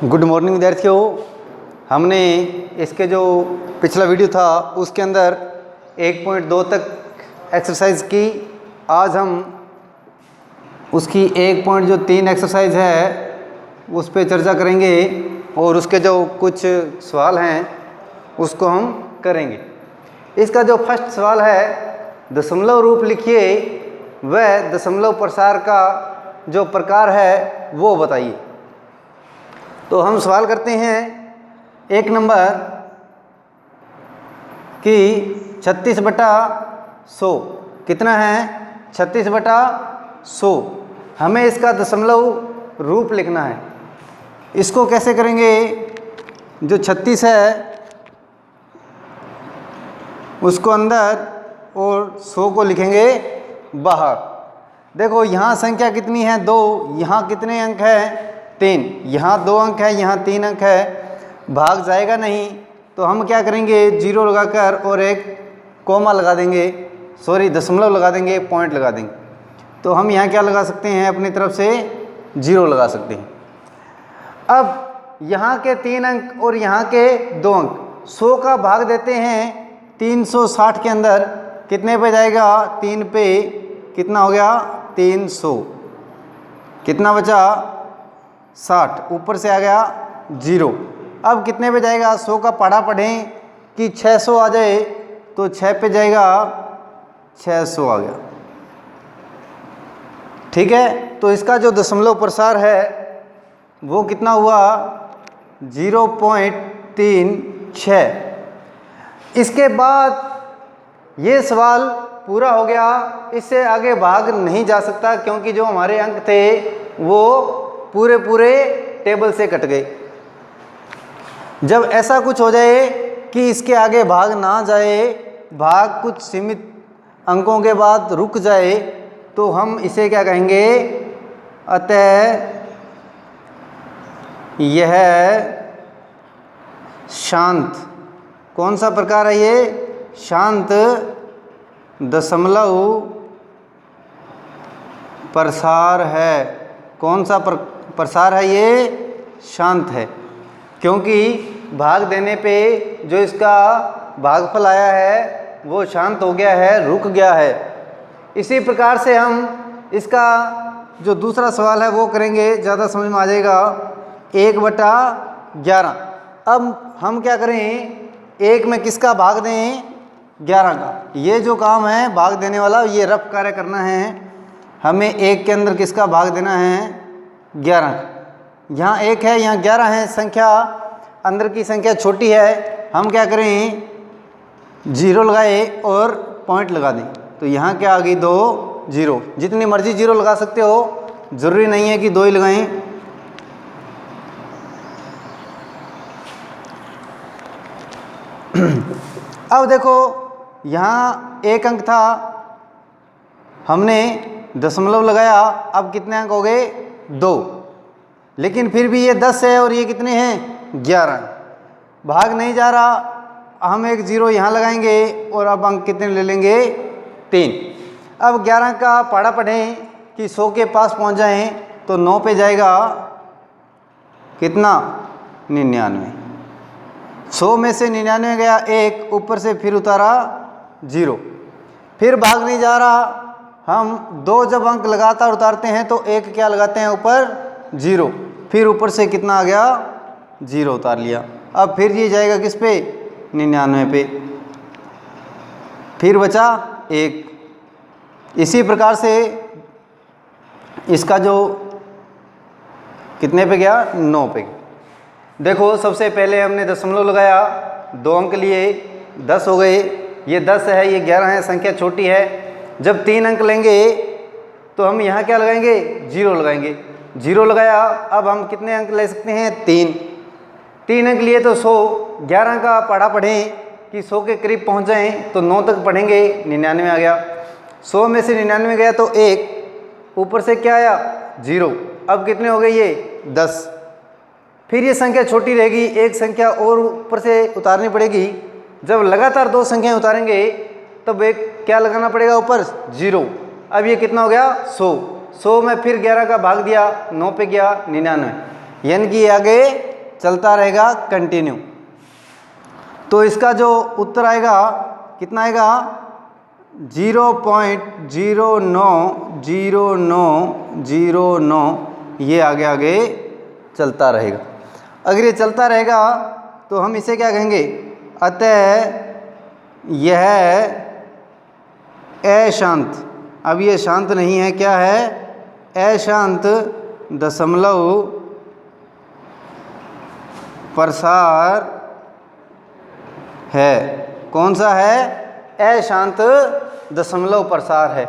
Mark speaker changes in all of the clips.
Speaker 1: Good morning विद्यार्थियों। हमने इसके जो पिछला वीडियो था उसके अंदर 1.2 तक एक्सरसाइज की। आज हम उसकी 1.3 एक्सरसाइज है उस पर चर्चा करेंगे और उसके जो कुछ सवाल हैं उसको हम करेंगे। इसका जो फर्स्ट सवाल है, दशमलव रूप लिखिए वह दशमलव प्रसार का जो प्रकार है वो बताइए। तो हम सवाल करते हैं एक नंबर कि 36/100 कितना है? 36/100। हमें इसका दशमलव रूप लिखना है। इसको कैसे करेंगे? जो 36 है उसको अंदर और 100 को लिखेंगे बाहर। देखो यहाँ संख्या कितनी है? 2। यहाँ कितने अंक है? 3। यहाँ 2 अंक है, यहाँ 3 अंक है। भाग जाएगा नहीं तो हम क्या करेंगे? 0 लगाकर और एक कॉमा लगा देंगे, दशमलव लगा देंगे, पॉइंट लगा देंगे। तो हम यहाँ क्या लगा सकते हैं? अपनी तरफ से 0 लगा सकते हैं। अब यहाँ के 3 अंक और यहाँ के 2 अंक 100 का भाग देते हैं 360 के अंदर, कितने पे जाएगा? 3 पे। कितना हो गया? 300। कितना बचा? 60। ऊपर से आ गया 0। अब कितने पे जाएगा? 100 का पढ़ा पढ़ें कि 600 आ जाए तो 6 पे जाएगा, 600 आ गया। ठीक है, तो इसका जो दशमलव प्रसार है वो कितना हुआ? 0.36। इसके बाद ये सवाल पूरा हो गया। इससे आगे भाग नहीं जा सकता क्योंकि जो हमारे अंक थे वो पूरे टेबल से कट गए। जब ऐसा कुछ हो जाए कि इसके आगे भाग ना जाए, भाग कुछ सीमित अंकों के बाद रुक जाए, तो हम इसे क्या कहेंगे? अतः यह शांत, कौन सा प्रकार है ये? शांत दशमलव प्रसार है। कौन सा प्रसार है ये? शांत है, क्योंकि भाग देने पे जो इसका भागफल आया है वो शांत हो गया है, रुक गया है। इसी प्रकार से हम इसका जो दूसरा सवाल है वो करेंगे, ज़्यादा समझ में आ जाएगा। 1/11। अब हम क्या करें? 1 में किसका भाग दें? 11 का। ये जो काम है भाग देने वाला, ये रफ कार्य करना है। हमें 1 के अंदर किसका भाग देना है? 11 का। यहाँ 1 है, यहाँ 11 है। संख्या अंदर की संख्या छोटी है, हम क्या करें? 0 लगाए और पॉइंट लगा दें। तो यहाँ क्या आ गई? 2 0। जितनी मर्जी 0 लगा सकते हो, ज़रूरी नहीं है कि 2 ही लगाएं। अब देखो यहाँ 1 अंक था, हमने दशमलव लगाया। अब कितने अंक हो गए? 2। लेकिन फिर भी ये 10 है और ये कितने हैं? 11। भाग नहीं जा रहा, हम एक 0 यहाँ लगाएंगे और अब अंक कितने ले लेंगे? 3। अब 11 का पढ़ा पढ़ें कि 100 के पास पहुँच जाएं तो 9 पे जाएगा कितना? 99। 100 में से 99 गया 1, ऊपर से फिर उतारा 0। फिर भाग नहीं जा रहा, हम 2 जब अंक लगातार उतारते हैं तो 1 क्या लगाते हैं? ऊपर 0। फिर ऊपर से कितना आ गया? 0 उतार लिया। अब फिर ये जाएगा किस पे? 99 पे। फिर बचा 1। इसी प्रकार से इसका जो कितने पे गया? 9 पे। देखो सबसे पहले हमने दशमलव लगाया, 2 अंक लिए, 10 हो गए। ये 10 है, ये 11 है, संख्या छोटी है। जब 3 अंक लेंगे तो हम यहाँ क्या लगाएंगे? 0 लगाएंगे। 0 लगाया, अब हम कितने अंक ले सकते हैं? 3 अंक लिए तो 100। 11 का पढ़ा पढ़ें कि 100 के करीब पहुँच जाएं तो 9 तक पढ़ेंगे, 99 आ गया। 100 में से 99 गया तो 1, ऊपर से क्या आया? 0। अब कितने हो गए? ये 10। फिर ये संख्या छोटी रहेगी, एक संख्या और ऊपर से उतारनी पड़ेगी। जब लगातार 2 संख्याएं उतारेंगे तब एक क्या लगाना पड़ेगा? ऊपर 0। अब ये कितना हो गया? 100। 100 में फिर 11 का भाग दिया, 9 पे गया 99, यानी कि आगे चलता रहेगा कंटिन्यू। तो इसका जो उत्तर आएगा कितना आएगा 0.090909 ये आगे आगे चलता रहेगा। अगर ये चलता रहेगा तो हम इसे क्या कहेंगे, अतः यह अशांत, अब ये शांत नहीं है, क्या है, अशांत दशमलव प्रसार है। कौन सा है, अशांत दशमलव प्रसार है।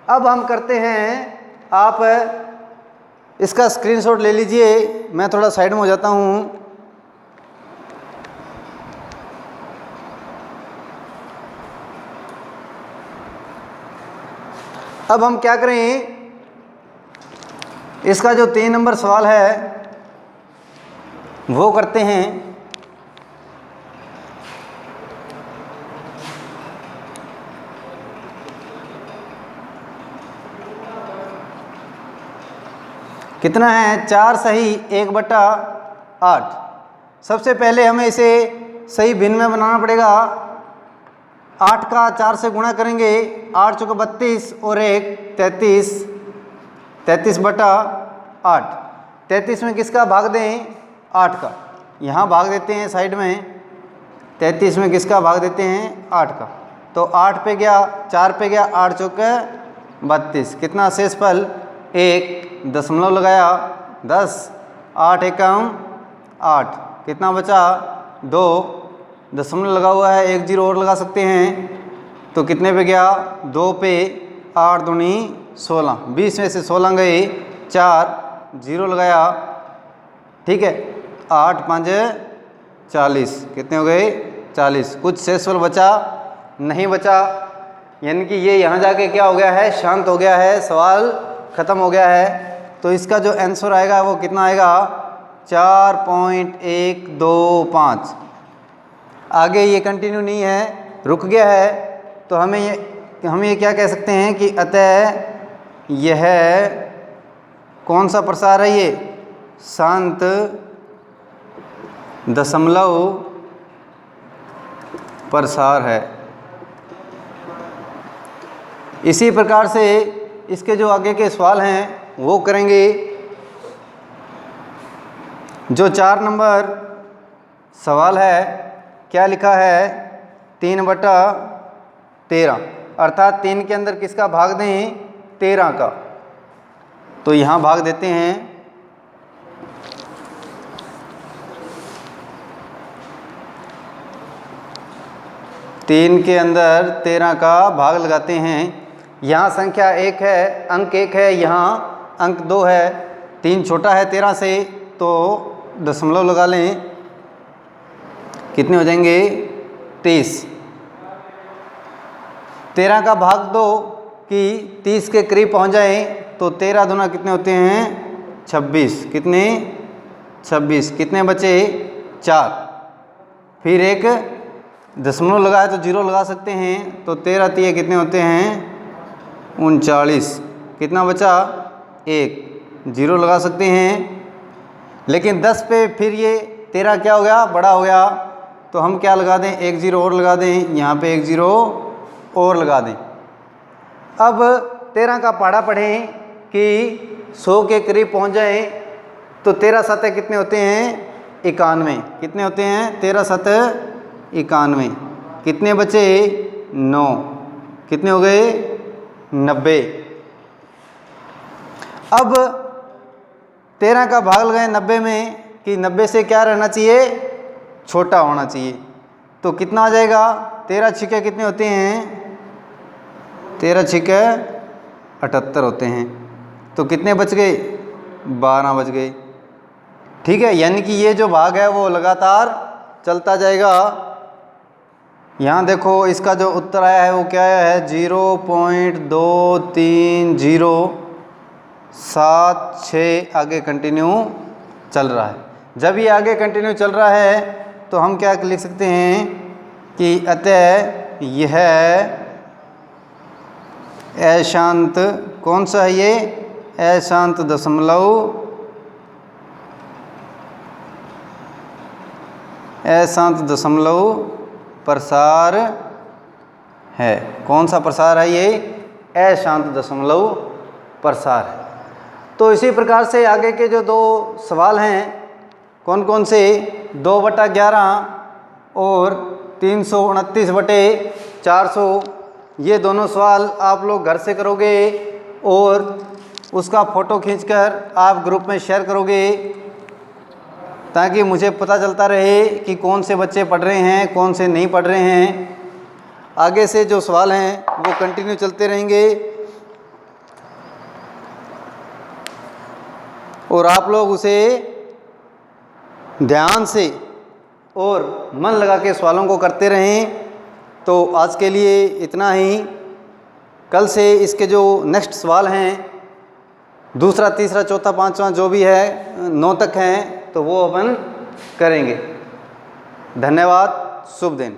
Speaker 1: अब हम करते हैं, आप इसका स्क्रीनशॉट ले लीजिए, मैं थोड़ा साइड में हो जाता हूँ। अब हम क्या करें, इसका जो 3 नंबर सवाल है वो करते हैं। कितना है, 4 सही 1/8। सबसे पहले हमें इसे सही भिन्न में बनाना पड़ेगा। 8 का 4 से गुणा करेंगे, 8 चौके 32 और 1 33, 33/8। 33 में किसका भाग दें, 8 का, यहाँ भाग देते हैं साइड में। 33 में किसका भाग देते हैं, 8 का। तो 8 पे गया, 4 पे गया, 8 चौके 32, कितना शेषफल 1, दशमलव लगाया 10, 8 एकम 8, कितना बचा 2, दशमलव लगा हुआ है, 1 0 और लगा सकते हैं। तो कितने पे गया, 2 पे, 8 दूनी 16, 20 में से 16 गए, 4 0 लगाया, ठीक है, 8 5 40, कितने हो गए 40। कुछ शेषफल बचा नहीं बचा, यानी कि ये यहाँ जाके क्या हो गया है, शांत हो गया है, सवाल ख़त्म हो गया है। तो इसका जो आंसर आएगा वो कितना आएगा, 4.125। आगे ये कंटिन्यू नहीं है, रुक गया है। तो हम ये क्या कह सकते हैं कि अतः यह कौन सा प्रसार है, ये शांत दशमलव प्रसार है। इसी प्रकार से इसके जो आगे के सवाल हैं वो करेंगे। जो 4 नंबर सवाल है, क्या लिखा है, 3/13, अर्थात 3 के अंदर किसका भाग दें, 13 का। तो यहाँ भाग देते हैं। तीन के अंदर 13 का भाग लगाते हैं। यहाँ संख्या 1 है, अंक 1 है, यहाँ अंक 2 है। 3 छोटा है 13 से, तो दशमलव लगा लें, कितने हो जाएंगे 30। 13 का भाग 2 कि 30 के करीब पहुँच जाएं, तो 13 दूना कितने होते हैं 26, कितने 26, कितने बचे 4। फिर एक दशमलव लगाए तो 0 लगा सकते हैं, तो 13 3 कितने होते हैं 39, कितना बचा 1, 0 लगा सकते हैं। लेकिन 10 पे फिर ये 13 क्या हो गया, बड़ा हो गया, तो हम क्या लगा दें, 1 0 और लगा दें, यहाँ पे 1 0 और लगा दें। अब 13 का पहाड़ा पढ़ें कि 100 के करीब पहुँच जाएं, तो 13 7 कितने होते हैं 91, कितने होते हैं 13 7 91, कितने बचे 9, कितने हो गए 90। अब 13 का भाग लगाएं 90 में कि 90 से क्या रहना चाहिए, छोटा होना चाहिए। तो कितना आ जाएगा, 13 छिके कितने होते हैं 13 छिके 78 होते हैं। तो कितने बच गए 12 बच गए, ठीक है। यानी कि ये जो भाग है वो लगातार चलता जाएगा। यहाँ देखो इसका जो उत्तर आया है वो क्या आया है 0.2307 आगे कंटिन्यू चल रहा है। जब ये आगे कंटिन्यू चल रहा है तो हम क्या लिख सकते हैं कि अतः यह अशांत, कौन सा है ये, अशांत दशमलव अशांत दशमलव प्रसार है। कौन सा प्रसार है ये? अशांत दशमलव प्रसार है। तो इसी प्रकार से आगे के जो दो सवाल हैं कौन कौन से, 2/11 और 329/400, ये दोनों सवाल आप लोग घर से करोगे और उसका फ़ोटो खींचकर आप ग्रुप में शेयर करोगे ताकि मुझे पता चलता रहे कि कौन से बच्चे पढ़ रहे हैं, कौन से नहीं पढ़ रहे हैं। आगे से जो सवाल हैं वो कंटिन्यू चलते रहेंगे और आप लोग उसे ध्यान से और मन लगा के सवालों को करते रहें। तो आज के लिए इतना ही। कल से इसके जो नेक्स्ट सवाल हैं, दूसरा, तीसरा, चौथा, पांचवा जो भी है 9 तक हैं, तो वो अपन करेंगे। धन्यवाद। शुभ दिन।